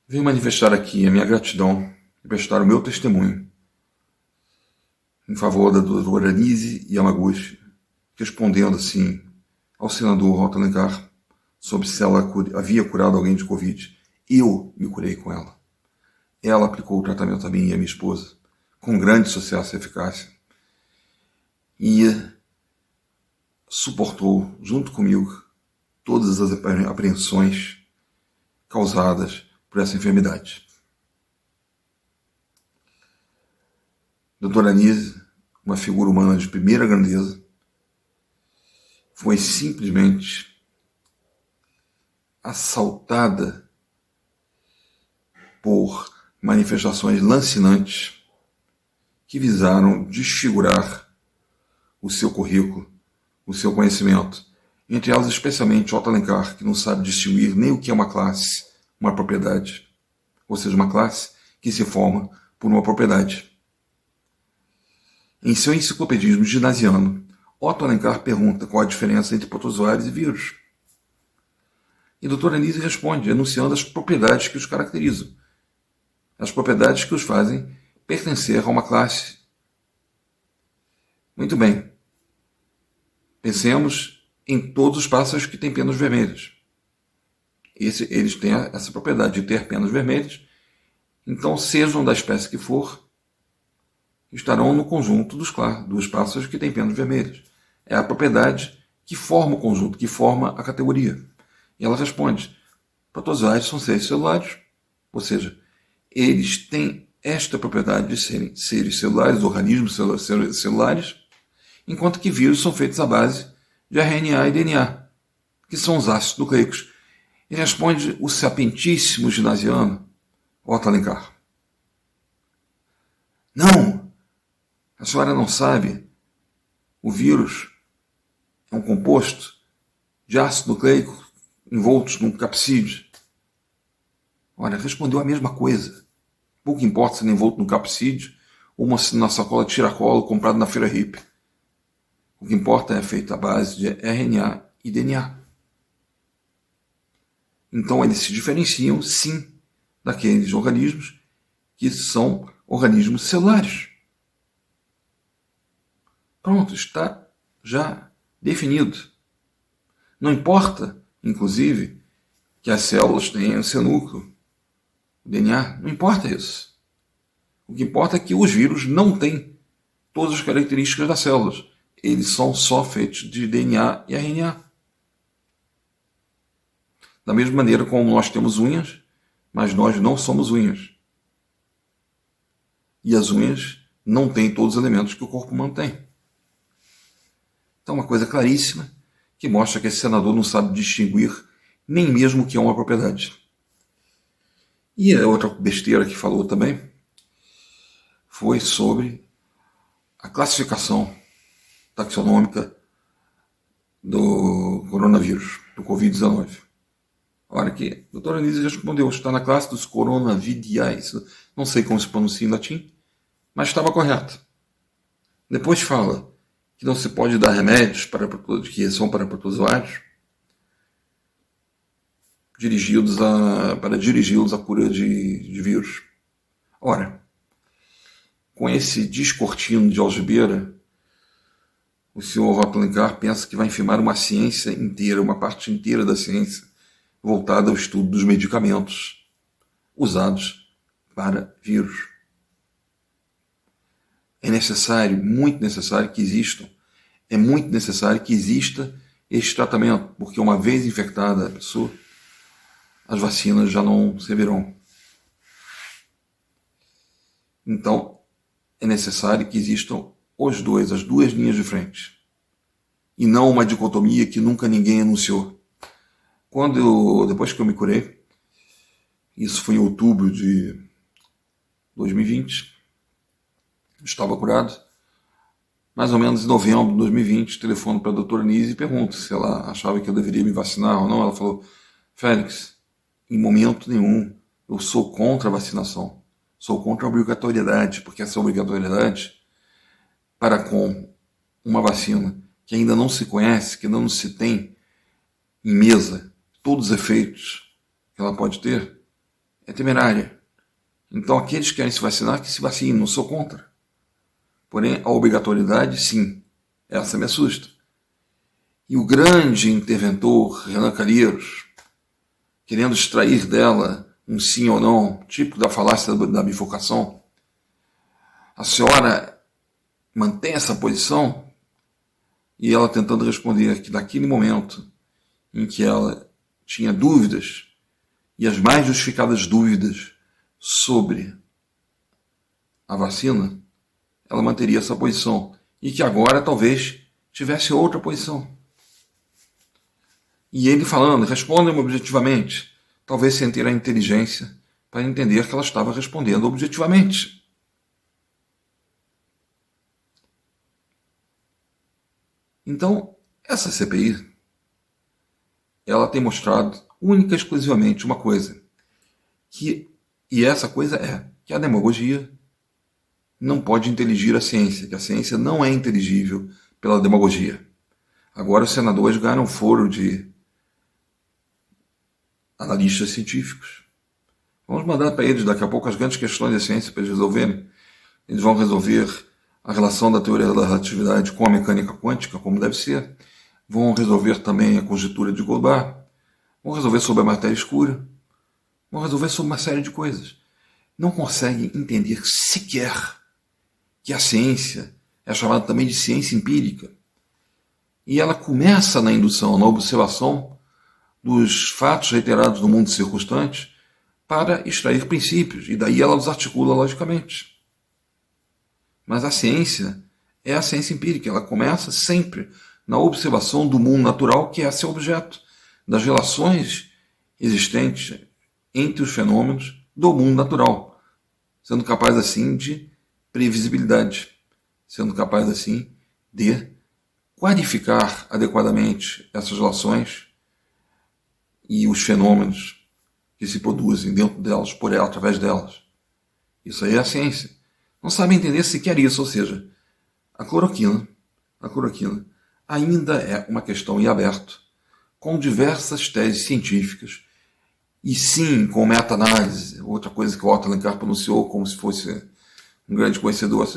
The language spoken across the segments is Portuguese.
Venho manifestar aqui a minha gratidão e prestar o meu testemunho em favor da doutora Anise Yamaguchi, respondendo assim ao senador Otto Alencar sobre se ela havia curado alguém de Covid. Eu me curei com ela. Ela aplicou o tratamento a mim e a minha esposa com grande sucesso e eficácia e suportou, junto comigo, todas as apreensões causadas por essa enfermidade. Doutora Anise, uma figura humana de primeira grandeza, foi simplesmente assaltada por manifestações lancinantes que visaram desfigurar o seu currículo, o seu conhecimento, entre elas especialmente Otto Alencar, que não sabe distinguir nem o que é uma classe, uma propriedade, ou seja, uma classe que se forma por uma propriedade. Em seu enciclopedismo ginasiano, Otto Alencar pergunta qual a diferença entre protozoários e vírus. E a doutora Anise responde, enunciando as propriedades que os caracterizam, as propriedades que os fazem pertencer a uma classe. Muito bem. Pensemos em todos os pássaros que têm penas vermelhas. Eles têm essa propriedade de ter penas vermelhas, então, sejam da espécie que for, estarão no conjunto dos pássaros que têm penas vermelhas. É a propriedade que forma o conjunto, que forma a categoria. E ela responde, protozoários são seres celulares, ou seja, eles têm esta propriedade de serem seres celulares, organismos celulares, enquanto que vírus são feitos à base de RNA e DNA, que são os ácidos nucleicos. E responde o sapientíssimo ginasiano Otto Alencar. Não! A senhora não sabe. O vírus é um composto de ácido nucleico envoltos num capsídeo. Olha, respondeu a mesma coisa. Pouco importa se ele é envolto num capsídeo ou na sacola de tiracolo comprado na feira hippie. O que importa é feito à base de RNA e DNA. Então eles se diferenciam, sim, daqueles organismos que são organismos celulares. Pronto, está já definido. Não importa, inclusive, que as células tenham seu núcleo, o DNA, não importa isso. O que importa é que os vírus não têm todas as características das células. Eles são só feitos de DNA e RNA. Da mesma maneira como nós temos unhas, mas nós não somos unhas. E as unhas não têm todos os elementos que o corpo humano tem. Então, uma coisa claríssima que mostra que esse senador não sabe distinguir nem mesmo o que é uma propriedade. E a outra besteira que falou também foi sobre a classificação taxonômica do coronavírus, do Covid-19. Olha aqui, a doutora Anise respondeu, está na classe dos coronavidiais. Não sei como se pronuncia em latim, mas estava correto. Depois fala que não se pode dar remédios que são para protozoários para dirigi-los à cura de vírus. Ora, com esse descortino de algibeira, o senhor Otto Alencar pensa que vai firmar uma ciência inteira, uma parte inteira da ciência, voltada ao estudo dos medicamentos usados para vírus. É necessário, muito necessário que existam. É muito necessário que exista este tratamento, porque uma vez infectada a pessoa, as vacinas já não servirão. Então, é necessário que existam as duas linhas de frente. E não uma dicotomia que nunca ninguém anunciou. Depois que eu me curei, isso foi em outubro de 2020, estava curado, mais ou menos em novembro de 2020, telefono para a doutora Anise e pergunto se ela achava que eu deveria me vacinar ou não. Ela falou, Félix, em momento nenhum eu sou contra a vacinação, sou contra a obrigatoriedade, porque essa obrigatoriedade para com uma vacina que ainda não se conhece, que ainda não se tem em mesa todos os efeitos que ela pode ter, é temerária. Então aqueles que querem se vacinar, que se vacinem, não sou contra. Porém, a obrigatoriedade, sim, essa me assusta. E o grande interventor, Renan Calheiros, querendo extrair dela um sim ou não, típico da falácia da bifurcação, a senhora mantém essa posição? E ela tentando responder que naquele momento em que ela tinha dúvidas, e as mais justificadas dúvidas sobre a vacina, ela manteria essa posição. E que agora talvez tivesse outra posição. E ele falando, respondam objetivamente, talvez sem ter a inteligência para entender que ela estava respondendo objetivamente. Então, essa CPI, ela tem mostrado única e exclusivamente uma coisa, e essa coisa é que a demagogia não pode inteligir a ciência, que a ciência não é inteligível pela demagogia. Agora os senadores ganham foro de analistas científicos. Vamos mandar para eles daqui a pouco as grandes questões da ciência para eles resolverem. Eles vão resolver a relação da teoria da relatividade com a mecânica quântica, como deve ser. Vão resolver também a conjectura de Goldbach. Vão resolver sobre a matéria escura. Vão resolver sobre uma série de coisas. Não conseguem entender sequer que a ciência é chamada também de ciência empírica. E ela começa na indução, na observação dos fatos reiterados no mundo circunstante para extrair princípios, e daí ela os articula logicamente. Mas a ciência é a ciência empírica, ela começa sempre na observação do mundo natural, que é seu objeto, das relações existentes entre os fenômenos do mundo natural, sendo capaz assim de previsibilidade, sendo capaz assim de qualificar adequadamente essas relações e os fenômenos que se produzem dentro delas, por ela, através delas. Isso aí é a ciência. Não sabe entender sequer isso, ou seja, a cloroquina ainda é uma questão em aberto, com diversas teses científicas, e sim, com meta-análise, outra coisa que o Otto Alencar pronunciou como se fosse um grande conhecedor,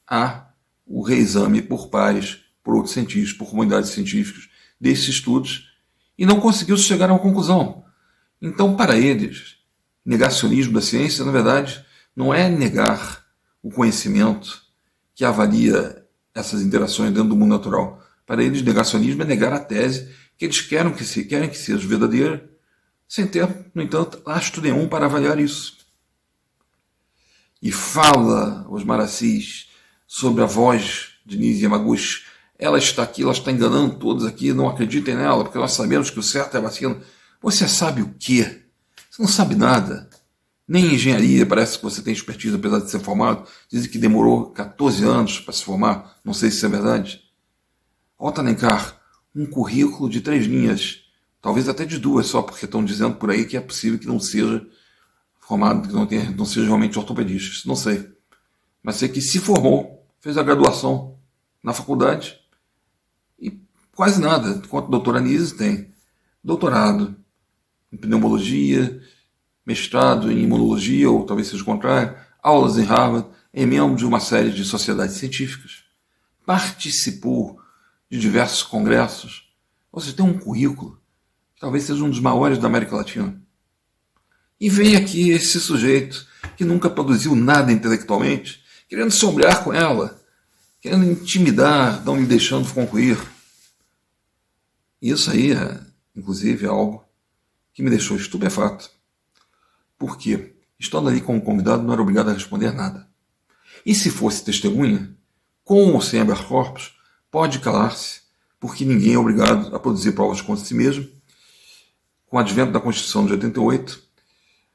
há o reexame por pares, por outros cientistas, por comunidades científicas, desses estudos, e não conseguiu chegar a uma conclusão. Então, para eles, negacionismo da ciência, na verdade, não é negar o conhecimento que avalia essas interações dentro do mundo natural. Para eles, negacionismo é negar a tese que eles querem que seja verdadeira, sem ter, no entanto, lastro nenhum para avaliar isso. E fala Osmar Assis sobre a voz de Nise Yamaguchi. Ela está aqui, ela está enganando todos aqui, não acreditem nela, porque nós sabemos que o certo é a vacina. Você sabe o quê? Você não sabe nada. Nem em engenharia parece que você tem expertise, apesar de ser formado. Dizem que demorou 14 anos para se formar, não sei se isso é verdade. Otto Alencar, um currículo de 3 linhas, talvez até de 2 só, porque estão dizendo por aí que é possível que não seja formado, que não seja realmente ortopedista, isso não sei. Mas sei que se formou, fez a graduação na faculdade e quase nada, enquanto a doutora Nise tem doutorado em pneumologia, mestrado em imunologia, ou talvez seja o contrário, aulas em Harvard, é membro de uma série de sociedades científicas, participou de diversos congressos. Você tem um currículo que talvez seja um dos maiores da América Latina. E vem aqui esse sujeito que nunca produziu nada intelectualmente, querendo sombrear com ela, querendo intimidar, não lhe deixando concluir. Isso aí é, inclusive, algo que me deixou estupefato, porque, estando ali como convidado, não era obrigado a responder nada. E se fosse testemunha, com ou sem habeas corpus, pode calar-se, porque ninguém é obrigado a produzir provas contra si mesmo. Com o advento da Constituição de 88,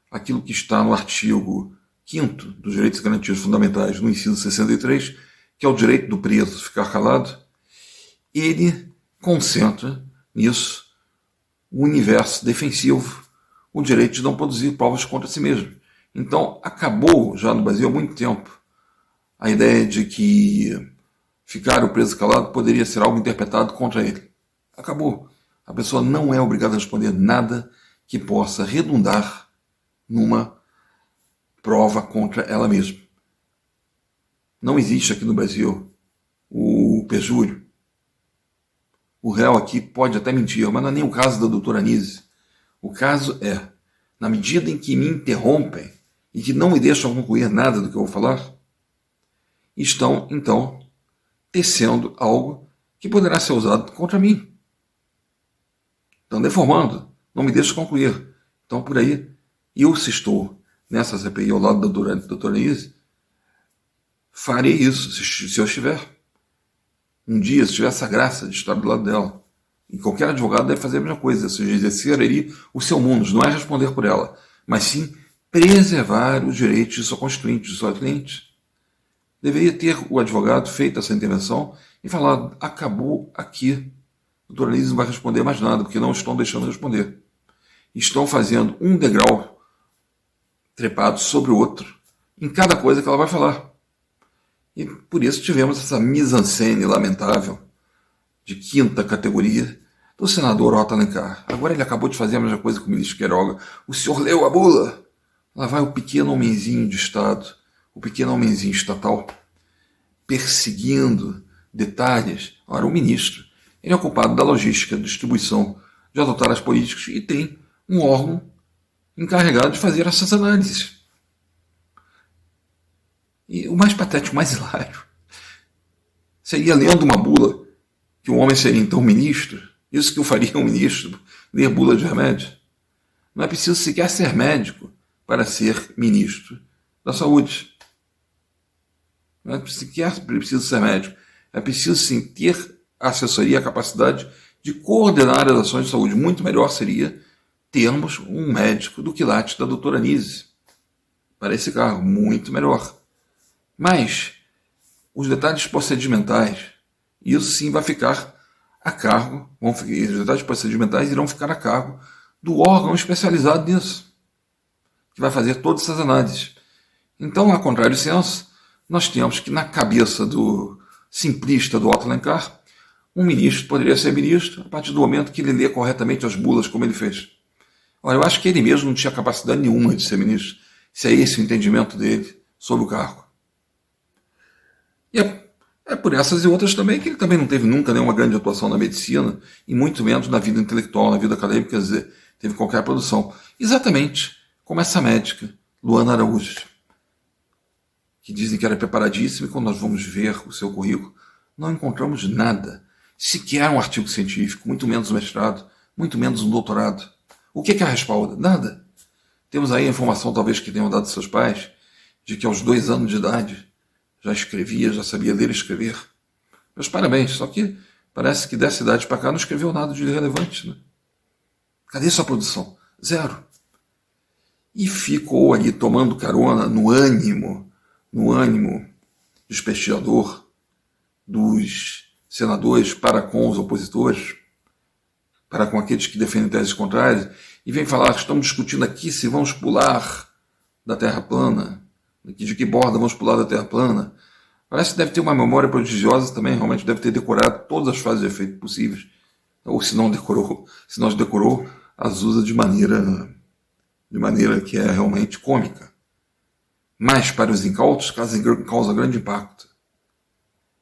aquilo que está no artigo 5º dos Direitos e Garantias Fundamentais, no inciso 63, que é o direito do preso ficar calado, ele concentra nisso o universo defensivo, o direito de não produzir provas contra si mesmo. Então, acabou já no Brasil há muito tempo a ideia de que ficar o preso calado poderia ser algo interpretado contra ele. Acabou. A pessoa não é obrigada a responder nada que possa redundar numa prova contra ela mesma. Não existe aqui no Brasil o perjúrio. O réu aqui pode até mentir, mas não é nem o caso da doutora Anísia. O caso é, na medida em que me interrompem e que não me deixam concluir nada do que eu vou falar, estão, então, tecendo algo que poderá ser usado contra mim. Estão deformando, não me deixam concluir. Então, por aí, eu, se estou nessa CPI ao lado da doutora Anísia, farei isso, se eu estiver. Um dia, se tiver essa graça de estar do lado dela. E qualquer advogado deve fazer a mesma coisa, ou seja, exercer ali o seu mundo, não é responder por ela, mas sim preservar os direitos de sua constituinte, de sua cliente. Deveria ter o advogado feito essa intervenção e falado, acabou aqui. A doutora Anísia não vai responder mais nada, porque não estão deixando responder. Estão fazendo um degrau trepado sobre o outro em cada coisa que ela vai falar. E por isso tivemos essa mise-en-scène lamentável de quinta categoria do senador Otto Alencar. Agora ele acabou de fazer a mesma coisa com o ministro Queiroga. O senhor leu a bula? Lá vai o pequeno homenzinho de Estado, o pequeno homenzinho estatal, perseguindo detalhes. Ora, o ministro, ele é ocupado da logística, da distribuição, de adotar as políticas e tem um órgão encarregado de fazer essas análises. E o mais patético, o mais hilário, seria lendo uma bula que o homem seria então ministro. Isso que eu faria um ministro, ler bula de remédio. Não é preciso sequer ser médico para ser ministro da saúde. Não é sequer preciso ser médico. É preciso sim ter a assessoria, a capacidade de coordenar as ações de saúde. Muito melhor seria termos um médico do quilate da doutora Anísia para esse cargo. Muito melhor. Mas os detalhes procedimentais, isso sim vai ficar a cargo, os detalhes procedimentais irão ficar a cargo do órgão especializado nisso, que vai fazer todas essas análises. Então, a contrário senso, nós temos que, na cabeça do simplista do Otto Alencar, um ministro poderia ser ministro a partir do momento que ele lê corretamente as bulas como ele fez. Olha, eu acho que ele mesmo não tinha capacidade nenhuma de ser ministro, se é esse o entendimento dele sobre o cargo. E é por essas e outras também que ele também não teve nunca nenhuma grande atuação na medicina, e muito menos na vida intelectual, na vida acadêmica, quer dizer, teve qualquer produção. Exatamente como essa médica, Luana Araújo, que dizem que era preparadíssima, e quando nós vamos ver o seu currículo, não encontramos nada, sequer um artigo científico, muito menos um mestrado, muito menos um doutorado. O que é a respalda? Nada. Temos aí a informação, talvez, que tenham dado seus pais, de que aos 2 anos de idade já escrevia, já sabia ler e escrever. Meus parabéns, só que parece que dessa idade para cá não escreveu nada de relevante. Né? Cadê sua produção? Zero. E ficou ali tomando carona no ânimo desprestigiador dos senadores para com os opositores, para com aqueles que defendem teses contrárias, e vem falar que estamos discutindo aqui se vamos pular da Terra plana, de que borda vamos pular da Terra plana. Parece que deve ter uma memória prodigiosa também, realmente deve ter decorado todas as fases de efeito possíveis, ou se não decorou, as usa de maneira que é realmente cômica. Mas para os incautos causa grande impacto.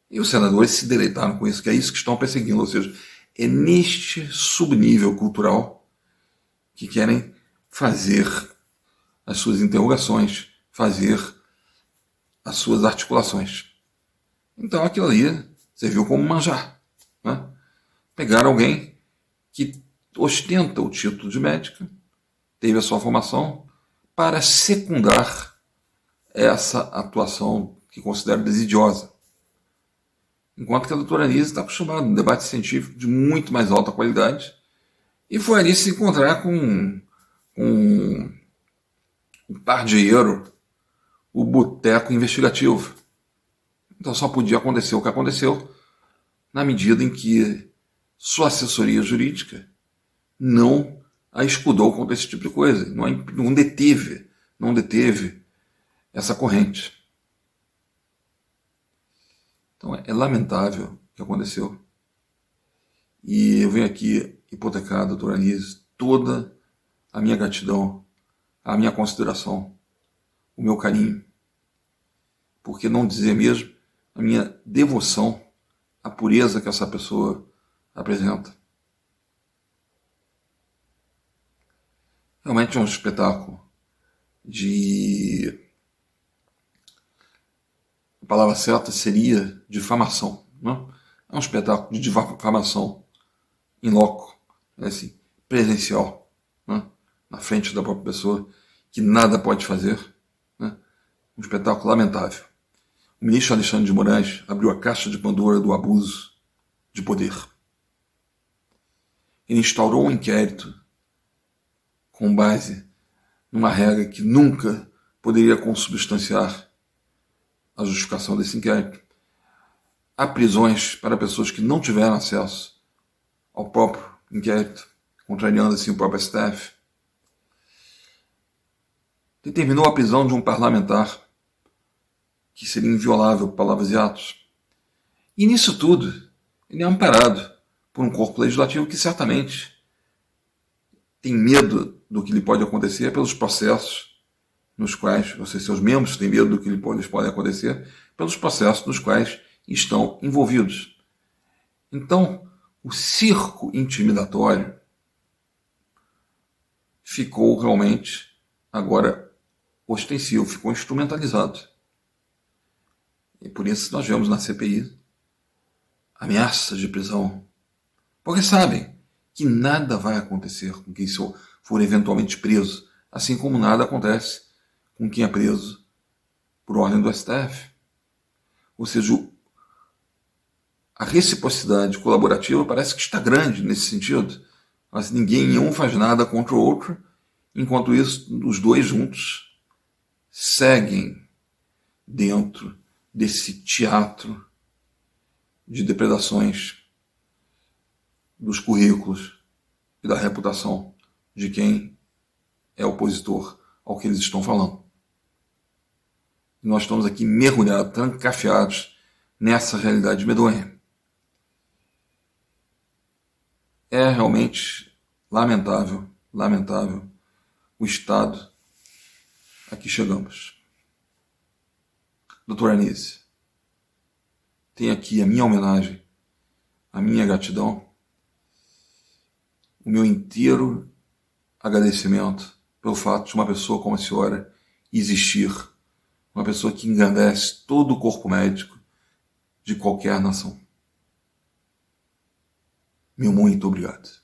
E os senadores se deleitaram com isso, que é isso que estão perseguindo, ou seja, é neste subnível cultural que querem fazer as suas interrogações, fazer as suas articulações. Então aquilo ali serviu como manjar. Né? Pegar alguém que ostenta o título de médica, teve a sua formação, para secundar essa atuação que considero desidiosa. Enquanto que a doutora Anísia está acostumada a um debate científico de muito mais alta qualidade, e foi ali se encontrar com um pardieiro, o boteco investigativo. Então só podia acontecer o que aconteceu na medida em que sua assessoria jurídica não a escudou contra esse tipo de coisa, não deteve essa corrente. Então é lamentável o que aconteceu. E eu venho aqui hipotecar a doutora Anísia toda a minha gratidão a minha consideração, o meu carinho, por que não dizer mesmo a minha devoção à pureza que essa pessoa apresenta. Realmente é um espetáculo de... A palavra certa seria difamação, né? É um espetáculo de difamação in loco, assim, presencial, né? Na frente da própria pessoa, que nada pode fazer, né? Um espetáculo lamentável. O ministro Alexandre de Moraes abriu a caixa de Pandora do abuso de poder. Ele instaurou um inquérito com base numa regra que nunca poderia consubstanciar a justificação desse inquérito. Há prisões para pessoas que não tiveram acesso ao próprio inquérito, contrariando assim o próprio STF. Determinou a prisão de um parlamentar que seria inviolável por palavras e atos. E nisso tudo, ele é amparado por um corpo legislativo que certamente tem medo do que lhe pode acontecer pelos processos nos quais, ou seja, seus membros têm medo do que lhes pode acontecer pelos processos nos quais estão envolvidos. Então, o circo intimidatório ficou realmente agora ostensivo, ficou instrumentalizado. E por isso nós vemos na CPI ameaças de prisão, porque sabem que nada vai acontecer com quem for eventualmente preso, assim como nada acontece com quem é preso por ordem do STF. Ou seja, a reciprocidade colaborativa parece que está grande nesse sentido, mas nenhum faz nada contra o outro, enquanto isso, os dois juntos seguem dentro desse teatro de depredações dos currículos e da reputação de quem é opositor ao que eles estão falando. E nós estamos aqui mergulhados, trancafiados nessa realidade medonha. É realmente lamentável o estado a que chegamos. Doutora Anísia, tenho aqui a minha homenagem, a minha gratidão, o meu inteiro agradecimento pelo fato de uma pessoa como a senhora existir, uma pessoa que engrandece todo o corpo médico de qualquer nação. Meu muito obrigado.